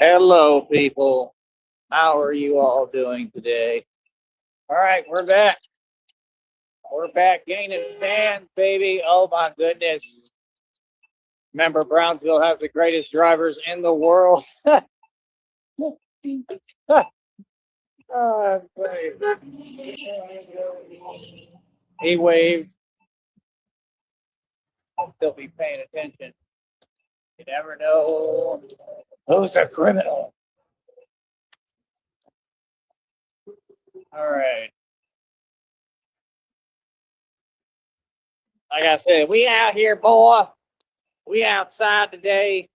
Hello, people. How are you all doing today? All right, we're back. We're back gaining fans, baby. Oh, my goodness. Remember, Brownsville has the greatest drivers in the world. Oh, he waved. I'll still be paying attention. You never know who's a criminal. All right. Like I said, we out here, boy. We outside today,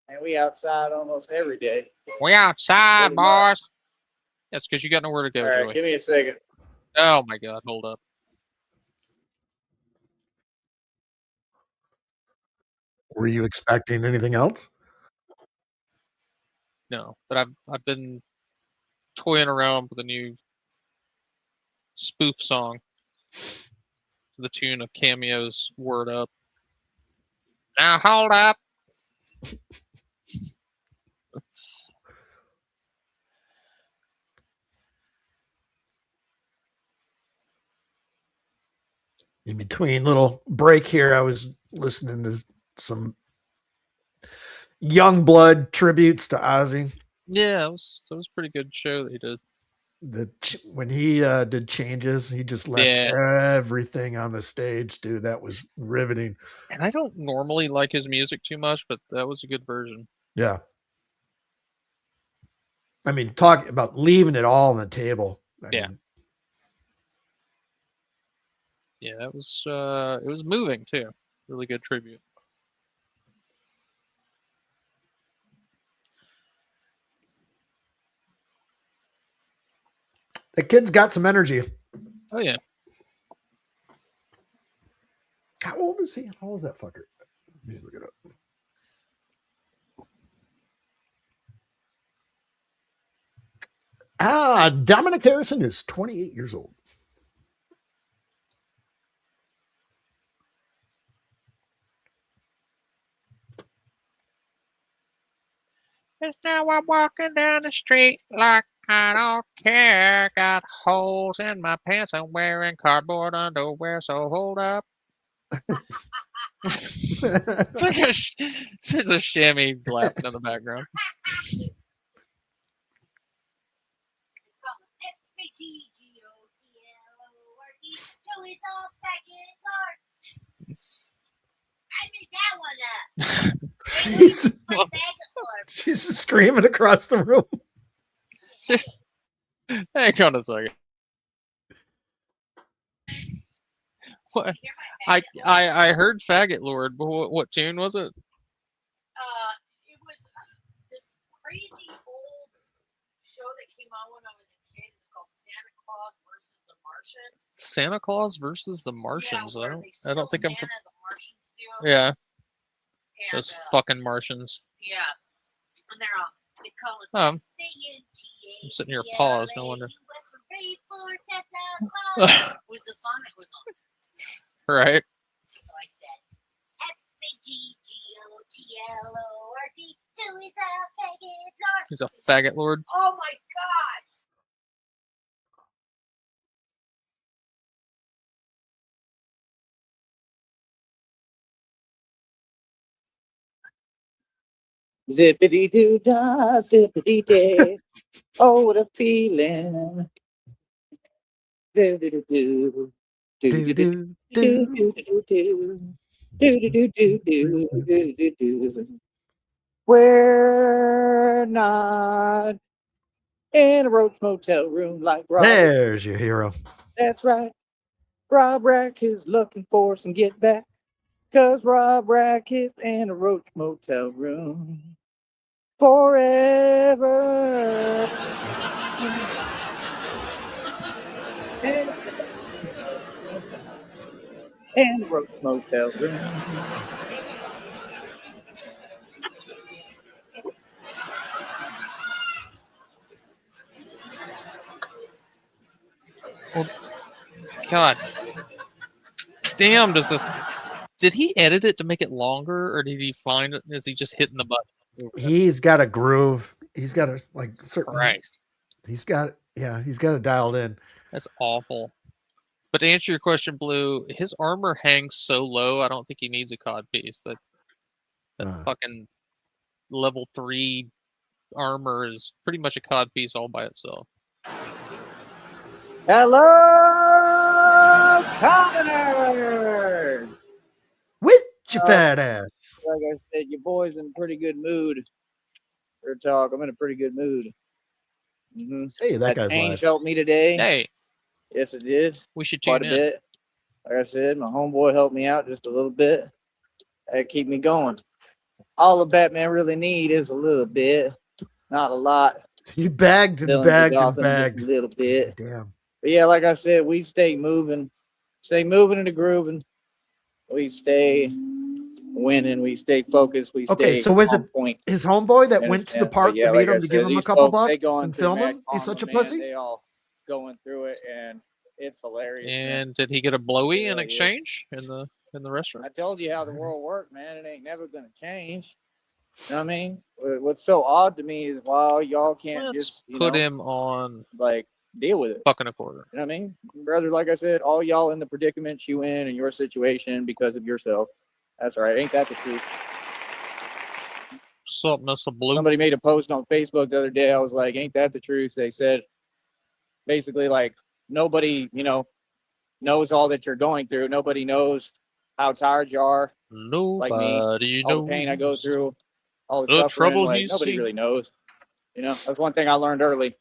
and we outside almost every day. We outside, boys. That's because you got nowhere to go, All right, Joey. give me a second. Oh my God, hold up. Were you expecting anything else? No, but I've been toying around with a new spoof song to the tune of Cameo's "Word Up." Now hold up. In between little break here, I was listening to some Youngblood tributes to Ozzy. Yeah, it was a pretty good show that he did. When he did Changes, he just left everything on the stage, dude. That was riveting. And I don't normally like his music too much, but that was a good version. Yeah. I mean, talk about leaving it all on the table. Yeah, it was moving too. Really good tribute. The kid's got some energy. Oh yeah. How old is he? How old is that fucker? Let me look it up. Dominic Harrison is 28 years old. Just now I'm walking down the street like I don't care. Got holes in my pants. I'm wearing cardboard underwear, so hold up. There's a chamois laughing in the background. She's screaming across the room. Just hang on a second. What? I heard Faggot Lord, but what tune was it? It was this crazy old show that came on when I was a kid. It's called Santa Claus versus the Martians. Santa Claus versus the Martians. Yeah, I don't think Santa, the Martians do. Yeah. And, Those fucking Martians. Yeah. And they call it I'm sitting here paused, no wonder. was the song that was on. Right. So I said, F-A-G-G-O-T-L-O-R-D, He's a faggot lord. Oh my God. Zippity doo dah, zippity day. Oh, what a feeling. Do do do do. Do do do do do do do. Do do do do do do do do. We're not in a Roach Motel room like Rob. There's your hero. That's right. Rob Rack is looking for some get back. Cause Rob Rack is in a Roach Motel room forever. And a Roach Motel room. Well, God. Damn, did he edit it to make it longer, or did he find it? Is he just hitting the button? He's got a groove. he's got a like certain. Christ, He's got it dialed in. that's awful. But to answer your question, Blue, his armor hangs so low. I don't think he needs a cod piece. That fucking level 3 armor is pretty much a cod piece all by itself. Hello, commoners! With your fat ass. Like I said, your boy's in a pretty good mood for talk. I'm in a pretty good mood. Mm-hmm. Hey, that guy's change live. helped me today. Hey, Yes, it did. we should Quite tune a in. bit. Like I said, my homeboy helped me out just a little bit. That keep me going. All the Batman really need is a little bit, not a lot. You bagged and Villains bagged of and Gotham, bagged. just a little bit. Damn. But yeah, like I said, we stay moving and grooving. We stay winning. We stay focused. We Okay, stay so was on it point. his homeboy that You went to the understand? park But yeah, to meet like I him to give said, him a these couple folks, they bucks going and through film mad him? He's such a karma, man. pussy. They all going through it, and it's hilarious. Man. And did he get a blowy in Really is. exchange in the restaurant? I told you how the world works, man. It ain't never gonna change. You know what I mean? What's so odd to me is why y'all can't Let's just put him on like deal with it. buck and a quarter. You know what I mean? Brother, like I said, all y'all in the predicament you in your situation because of yourself. That's right. Ain't that the truth? Sup, Mr. Blue? Somebody made a post on Facebook the other day. I was like, ain't that the truth? They said basically like nobody, knows all that you're going through. Nobody knows how tired you are. Like me, Nobody all the pain I go knows through, all the the suffering. trouble Like he's nobody seen. really knows. That's one thing I learned early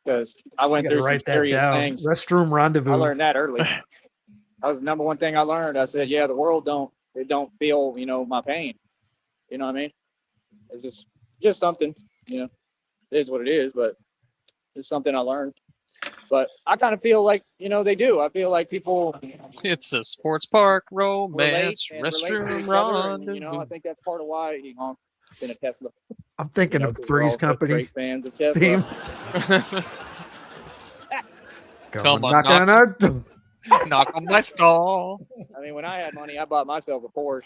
because I You went gotta through some write that serious down. things. Restroom rendezvous. I learned that early. That was the number one thing I learned. I said, yeah, the world don't feel, my pain. You know what I mean? It's just something, it is what it is, but it's something I learned. But I kind of feel like, they do. I feel like people It's a sports park relate romance and relate to restroom each other. And, I rendezvous. think that's part of why he honked in a Tesla. I'm thinking of 'Cause we're all Three's such Company great fans of Tesla. theme. Come on, knocking on our knock on my stall. I mean, when I had money, I bought myself a Porsche.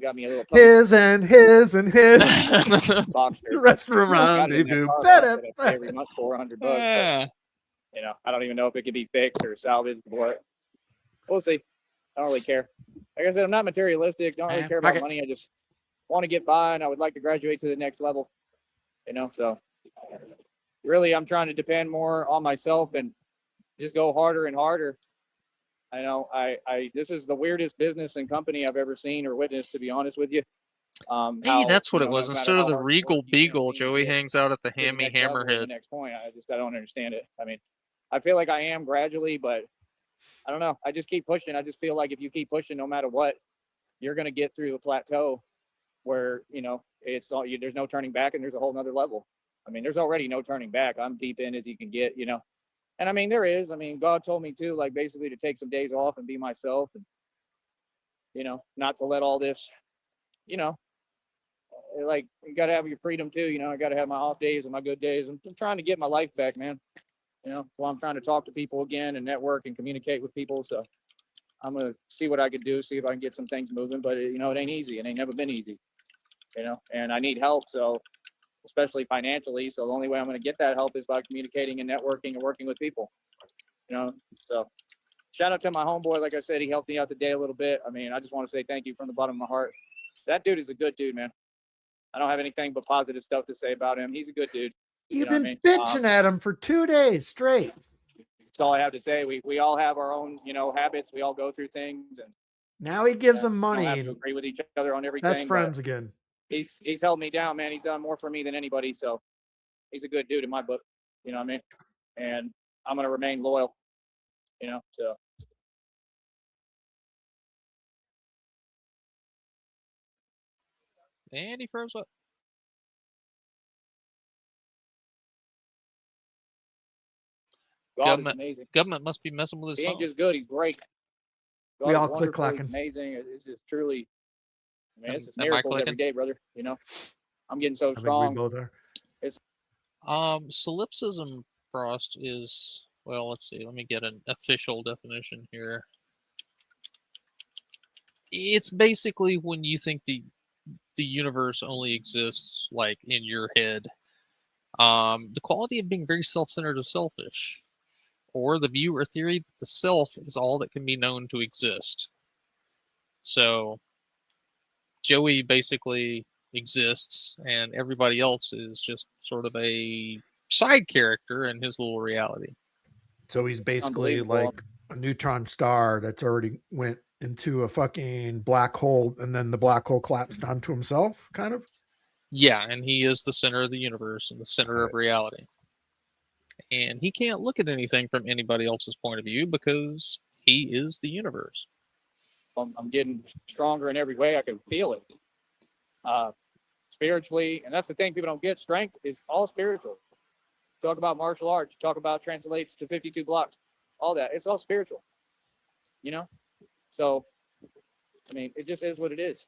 Got me a little puppy his and his and his Boxster. restroom Got it in that rendezvous. car lot Better. that I pay every month $400. But, Yeah. I don't even know if it can be fixed or salvaged. But we'll see. I don't really care. Like I said, I'm not materialistic. Don't really care about money. I just want to get by, and I would like to graduate to the next level. So really, I'm trying to depend more on myself and just go harder and harder. I know this is the weirdest business and company I've ever seen or witnessed, to be honest with you. Maybe that's what it was. no matter Instead how of the hard you Regal work, you can't Beagle, seem to Joey get hangs out at the to the Hammy next level or the Hammerhead. next point. I don't understand it. I mean, I feel like I am gradually, but I don't know. I just keep pushing. I just feel like if you keep pushing, no matter what, you're going to get through the plateau where, it's all there's no turning back and there's a whole nother level. I mean, there's already no turning back. I'm deep in as you can get, and I mean, there is. I mean, God told me too, like basically to take some days off and be myself and, not to let all this, like you got to have your freedom too. I got to have my off days and my good days. I'm trying to get my life back, man. While I'm trying to talk to people again and network and communicate with people. So I'm going to see what I can do, see if I can get some things moving, but it ain't easy. It ain't never been easy, and I need help. So especially financially. So the only way I'm going to get that help is by communicating and networking and working with people, so shout out to my homeboy. Like I said, he helped me out today a little bit. I mean, I just want to say thank you from the bottom of my heart. That dude is a good dude, man. I don't have anything but positive stuff to say about him. He's a good dude. You've been bitching at him for 2 days straight. That's all I have to say. We all have our own, habits. We all go through things, and now he gives him money. We don't have to agree with each other on everything. Best friends again. He's held me down, man. He's done more for me than anybody. So he's a good dude in my book. You know what I mean? And I'm gonna remain loyal. So. And he froze up. Government must be messing with his phone. He ain't phone. just good, he's great. God we all click clacking. Amazing. It's just truly, it's just miracles every day, brother. I'm getting so strong. I think we both are. Solipsism, Frost, is, well, let's see. Let me get an official definition here. It's basically when you think the the universe only exists like in your head. The quality of being very self-centered or selfish, or the view or theory that the self is all that can be known to exist. So Joey basically exists, and everybody else is just sort of a side character in his little reality. So he's basically Unbelievable. like a neutron star that's already went into a fucking black hole, and then the black hole collapsed onto himself, kind of. Yeah, and he is the center of the universe and the center of Right. reality. And he can't look at anything from anybody else's point of view because he is the universe. I'm getting stronger in every way. I can feel it. Spiritually, and that's the thing people don't get. Strength is all spiritual. Talk about martial arts. Talk about translates to 52 blocks. All that. It's all spiritual. You know? So, I mean, it just is what it is.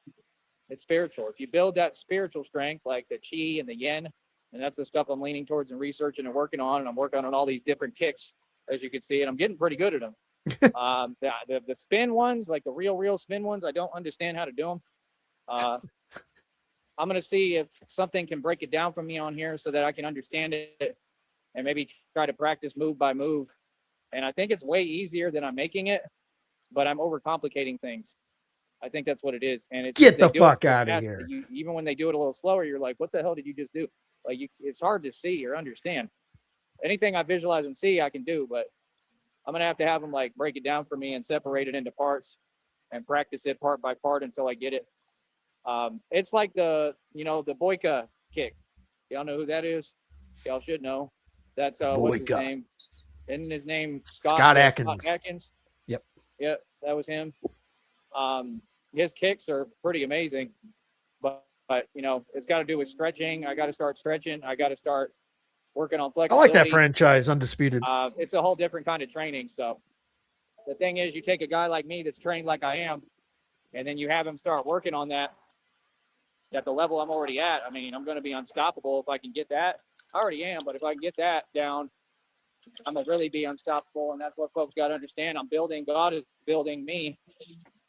It's spiritual. If you build that spiritual strength, like the chi and the yen, and that's the stuff I'm leaning towards and researching and working on, and I'm working on all these different kicks, as you can see, and I'm getting pretty good at them. The spin ones, like the real spin ones, I don't understand how to do them. I'm going to see if something can break it down for me on here so that I can understand it and maybe try to practice move by move. And I think it's way easier than I'm making it, but I'm overcomplicating things. I think that's what it is. And it's Get they the do it fuck so out of fast here. that even when they do it a little slower, you're like, what the hell did you just do? Like, it's hard to see or understand. Anything I visualize and see, I can do, but I'm going to have them like break it down for me and separate it into parts and practice it part by part until I get it. It's like the Boyka kick. Y'all know who that is? Y'all should know. That's what's his Boyka. name? Isn't his name Scott Yeah, Atkins. Scott Atkins. Yep. Yeah, that was him. His kicks are pretty amazing, but it's got to do with stretching. I got to start stretching. I got to start working on I flexibility. like that franchise, Undisputed. It's a whole different kind of training. So the thing is, you take a guy like me that's trained like I am, and then you have him start working on that at the level I'm already at. I mean, I'm going to be unstoppable if I can get that. I already am, but if I can get that down, I'm going to really be unstoppable. And that's what folks got to understand. God is building me,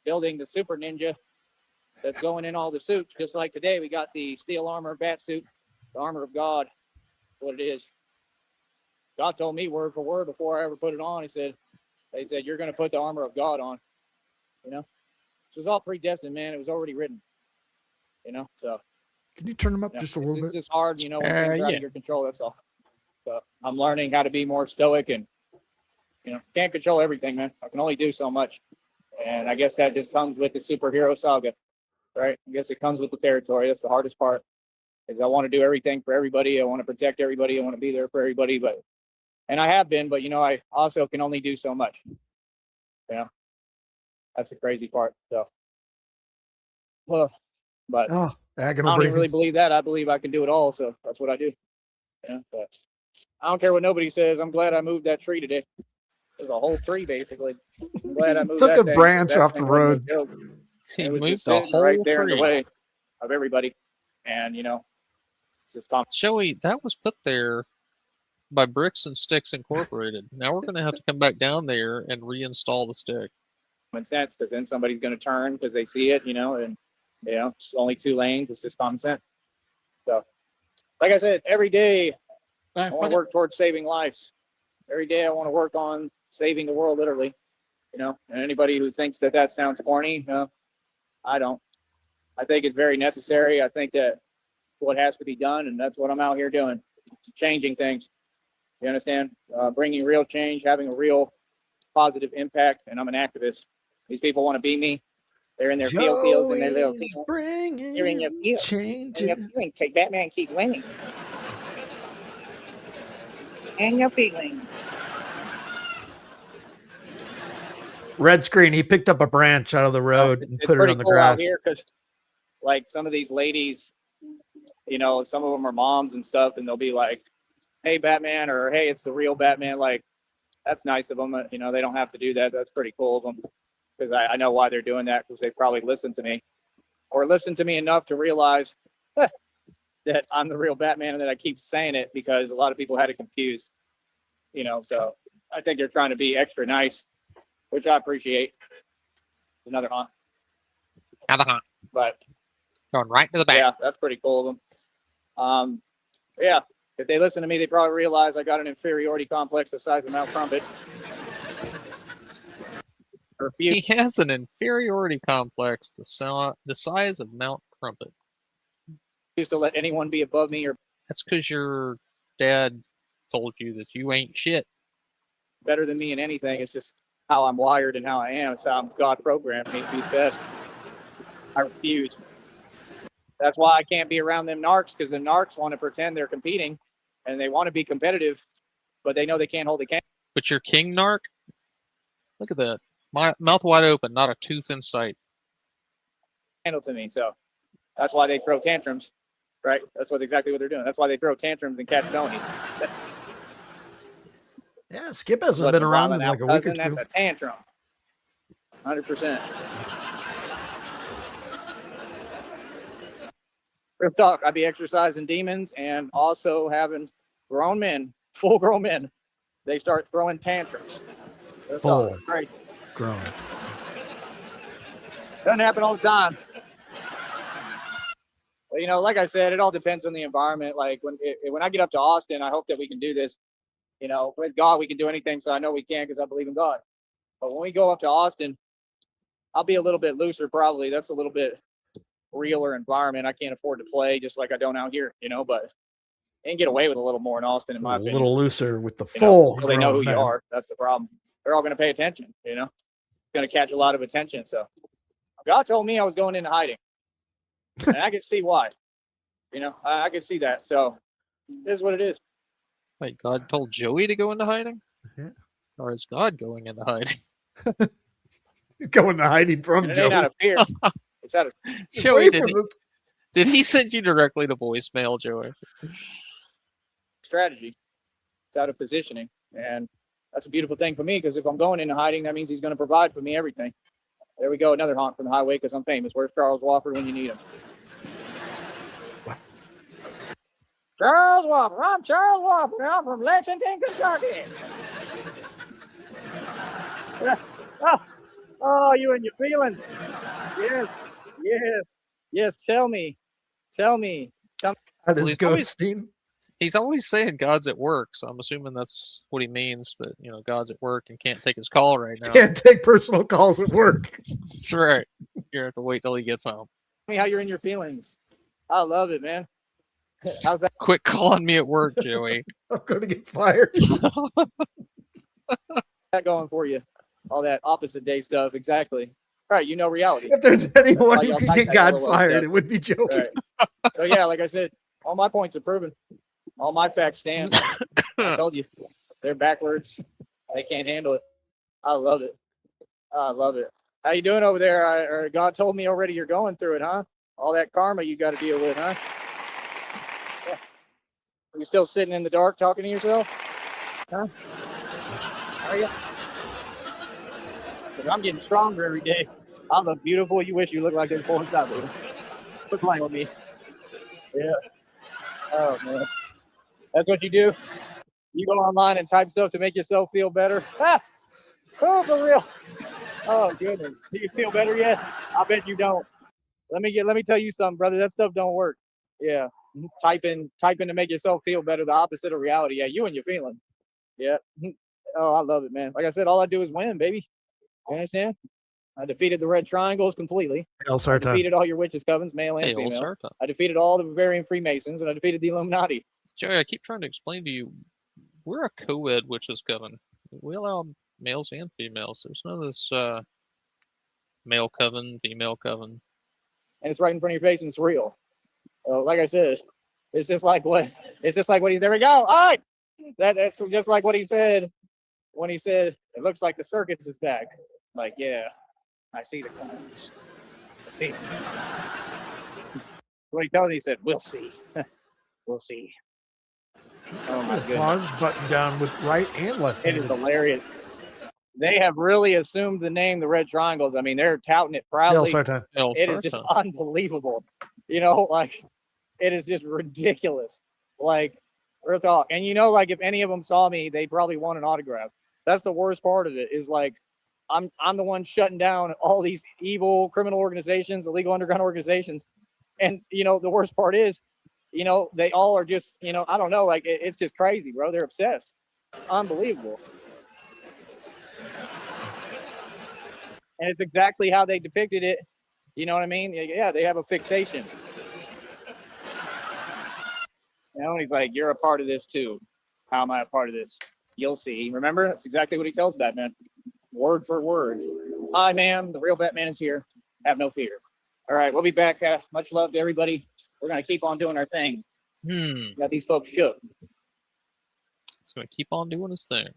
building the super ninja that's going in all the suits. Just like today, we got the steel armor bat suit, the armor of God, what it is. God told me word for word before I ever put it on. They said, you're going to put the armor of God on, This was all predestined, man. It was already written, so. Can you turn them up just a little It's bit? just hard, when things are out of your control, that's all. So I'm learning how to be more stoic and, can't control everything, man. I can only do so much. And I guess that just comes with the superhero saga, right? I guess it comes with the territory. That's the hardest part. Is I want to do everything for everybody. I want to protect everybody. I want to be there for everybody. And I have been, but I also can only do so much. That's the crazy part. So, but Oh, I agonal don't even breathing. really believe that. I believe I can do it all. So that's what I do. But I don't care what nobody says. I'm glad I moved that tree today. There's a whole tree, basically. I'm glad I moved Took that a thing. branch That off the thing wasn't road. no joke. He It was moved just the sitting right whole there in the tree. way of everybody. And, it's just common Joey, that was put there by Bricks and Sticks Incorporated. Now we're going to have to come back down there and reinstall the stick. sense, because then somebody's going to turn because they see it, and, it's only 2 lanes. It's just common sense. So, like I said, every day I want to work towards saving lives. Every day I want to work on saving the world, literally. And anybody who thinks that sounds corny, I don't. I think it's very necessary. I think that what has to be done, and that's what I'm out here doing, changing things. You understand? Bringing real change, having a real positive impact, and I'm an activist. These people want to be me. They're in their fields and their little Joey's field. bringing You're in your field. change. And your feeling. Batman keep winning. And your feeling. Red screen. He picked up a branch out of the road and It's put it pretty on the cool grass. out here because, like, some of these ladies, some of them are moms and stuff, and they'll be like, "Hey, Batman," or "Hey, it's the real Batman." Like, that's nice of them. They don't have to do that. That's pretty cool of them because I know why they're doing that, because they probably listened to me or listened to me enough to realize that I'm the real Batman and that I keep saying it because a lot of people had it confused. So I think they're trying to be extra nice, which I appreciate. Another hunt. Another hunt. But Going right to the back. Yeah, that's pretty cool of them. Yeah, if they listen to me, they probably realize I got an inferiority complex the size of Mount Crumpet. He has an inferiority complex the size of Mount Crumpet. Used to let anyone be above me or That's because your dad told you that you ain't shit. better than me in anything. It's just how I'm wired and how I am. It's how I'm God programmed me to be best. I refuse. That's why I can't be around them narcs, because the narcs want to pretend they're competing and they want to be competitive, but they know they can't hold a candle But your king narc? Look at that. Mouth wide open, not a tooth in sight. to me. So that's why they throw tantrums, right? That's exactly what they're doing. That's why they throw tantrums and catch Tony. Yeah, Skip hasn't been around in like a week or two. That's a tantrum. 100%. Real talk. I'd be exercising demons and also having grown men, full grown men. They start throwing tantrums. Full right. grown. Doesn't happen all the time. But, you know, like I said, it all depends on the environment. Like when I get up to Austin, I hope that we can do this. You know, with God, we can do anything. So I know we can because I believe in God. But when we go up to Austin, I'll be a little bit looser probably. That's a little bit realer environment. I can't afford to play just like I don't out here, you know, but you can get away with a little more in Austin, in my opinion. A little looser with the full. So they know who you are. That's the problem. They're all going to pay attention, you know. It's going to catch a lot of attention. So God told me I was going into hiding, and I can see why. You know, I can see that. So it is what it is. Wait, God told Joey to go into hiding? Yeah. Or is God going into hiding? Going into hiding from And it Joey. ain't out of fear. It's out of Joey, did he send you directly to voicemail, Joey? strategy. It's out of positioning. And that's a beautiful thing for me, because if I'm going into hiding, that means he's going to provide for me everything. There we go. Another honk from the highway because I'm famous. Where's Charles Wofford when you need him? Charles Wofford. I'm Charles Wofford. I'm from Lexington, Kentucky. Oh, you and your feelings. Yes. Tell me. That is ghosting. He's always saying God's at work, so I'm assuming that's what he means. But you know, God's at work and can't take his call right now. Can't take personal calls at work. That's right. You're gonna have to wait till he gets home. Tell me how you're in your feelings. I love it, man. How's that? Quit calling me at work, Joey. I'm gonna get fired. That going for you? All that opposite day stuff, exactly. Right, you know reality. If there's anyone who can get God fired, stuff. it would be Joey. Right. So yeah, like I said, all my points are proven. All my facts stand. I told you, they're backwards. They can't handle it. I love it. How you doing over there? God told me already you're going through it, huh? All that karma you got to deal with, huh? Yeah. Are you still sitting in the dark talking to yourself? Huh? Are you? I'm getting stronger every day. I look beautiful. You wish you looked like this porn star. Quit playing with me. Yeah. Oh, man. That's what you do? You go online and type stuff to make yourself feel better? Ah! Oh, for real. Oh, goodness. Do you feel better yet? I bet you don't. Let me tell you something, brother. That stuff don't work. Yeah. Typing to make yourself feel better, the opposite of reality. Yeah, you and your feeling. Yeah. Oh, I love it, man. Like I said, all I do is win, baby. You understand? I defeated the red triangles completely. I defeated all your witches' covens, male and female. I defeated all the Bavarian Freemasons, and I defeated the Illuminati. Joey, I keep trying to explain to you, we're a co-ed witches' coven. We allow males and females. There's none of this male coven, female coven. And it's right in front of your face, and it's real. Like I said, it's just like what he. There we go. All right, that's just like what he said when he said it looks like the circus is back. Like, yeah, I see the clowns. I see. What he told me, he said, "We'll see, we'll see." Oh my goodness! Pause button down with right and left. It is hilarious. They have really assumed the name, the Red Triangles. I mean, they're touting it proudly. It is just unbelievable. You know, like, it is just ridiculous. Like, real talk. And you know, like, if any of them saw me, they probably want an autograph. That's the worst part of it. Is like, I'm the one shutting down all these evil criminal organizations, illegal underground organizations. And the worst part is, they all are just, I don't know, like it's just crazy, bro. They're obsessed. Unbelievable. And it's exactly how they depicted it. You know what I mean? Yeah, they have a fixation. And he's like, you're a part of this too. How am I a part of this? You'll see. Remember? That's exactly what he tells Batman. Word for word. Hi, ma'am. The real Batman is here. Have no fear. All right, we'll be back. Much love to everybody. We're going to keep on doing our thing. Got these folks shook. It's going to keep on doing his thing.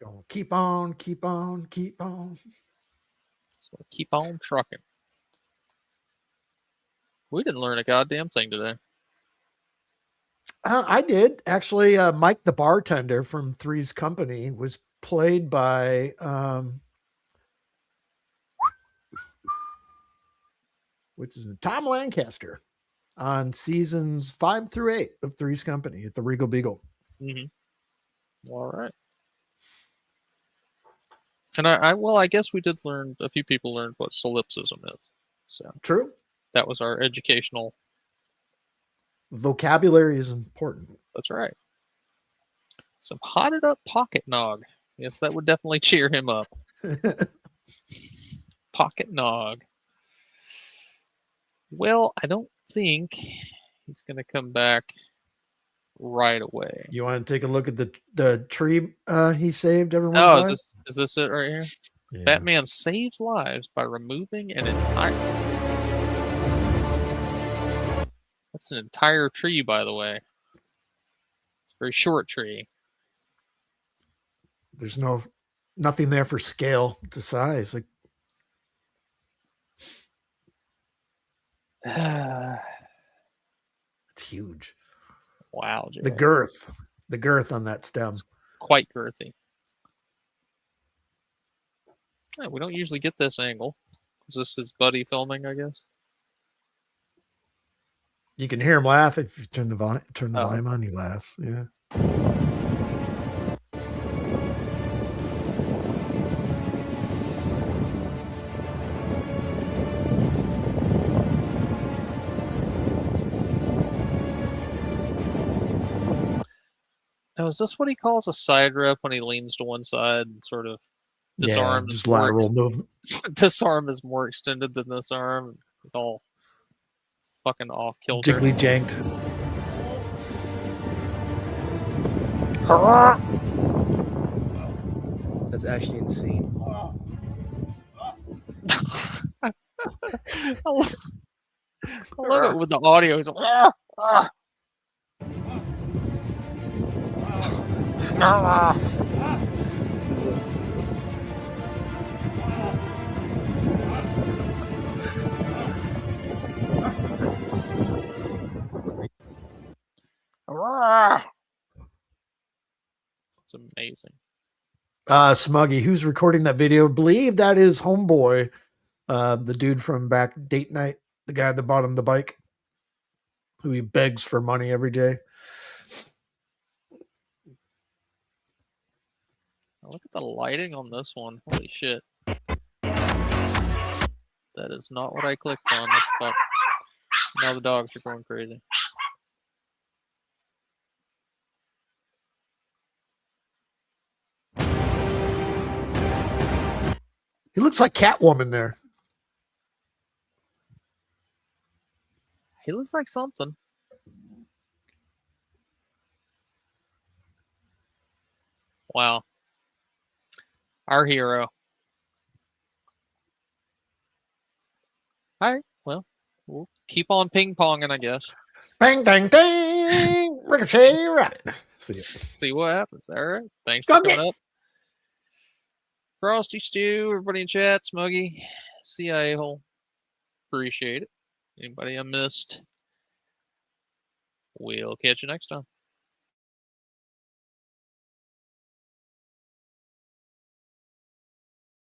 Going to keep on, keep on, keep on. So keep on trucking. We didn't learn a goddamn thing today. I did. Actually, Mike the bartender from Three's Company was played by which is Tom Lancaster on seasons 5 through 8 of Three's Company at the Regal Beagle. Mm-hmm. All right. And I guess we did learn, a few people learned what solipsism is. So True. That was our educational. Vocabulary is important. That's right. Some hotted up pocket nog. Yes, that would definitely cheer him up. Pocket nog. Well, I don't think he's going to come back right away. You want to take a look at the tree he saved everyone's Oh, life? is this it right here? Yeah. Batman saves lives by removing an entire... That's an entire tree, by the way. It's a very short tree. There's nothing there for scale to size. Like, it's huge. Wow, Jerry. The girth on that stem. It's quite girthy. Yeah, we don't usually get this angle. Is this his buddy filming, I guess? You can hear him laugh if you turn the volume on. He laughs. Yeah. Now, is this what he calls a side rep when he leans to one side and sort of this arm is just lateral movement. This arm is more extended than this arm. It's all fucking off kilter. Jiggly janked. That's actually insane. I love it with the audio. He's like, it's amazing. Smuggy, who's recording that video? Believe that is Homeboy, the dude from back date night, the guy at the bottom of the bike, who he begs for money every day. Look at the lighting on this one. Holy shit. That is not what I clicked on. What the fuck? Now the dogs are going crazy. He looks like Catwoman there. He looks like something. Wow. Our hero. All right. Well, we'll keep on ping-ponging, I guess. Bang, bang, dang. Ricochet, right. See what happens. All right. Thanks Go for coming up. Frosty Stew, everybody in chat, Smuggy, CIA hole. Appreciate it. Anybody I missed? We'll catch you next time.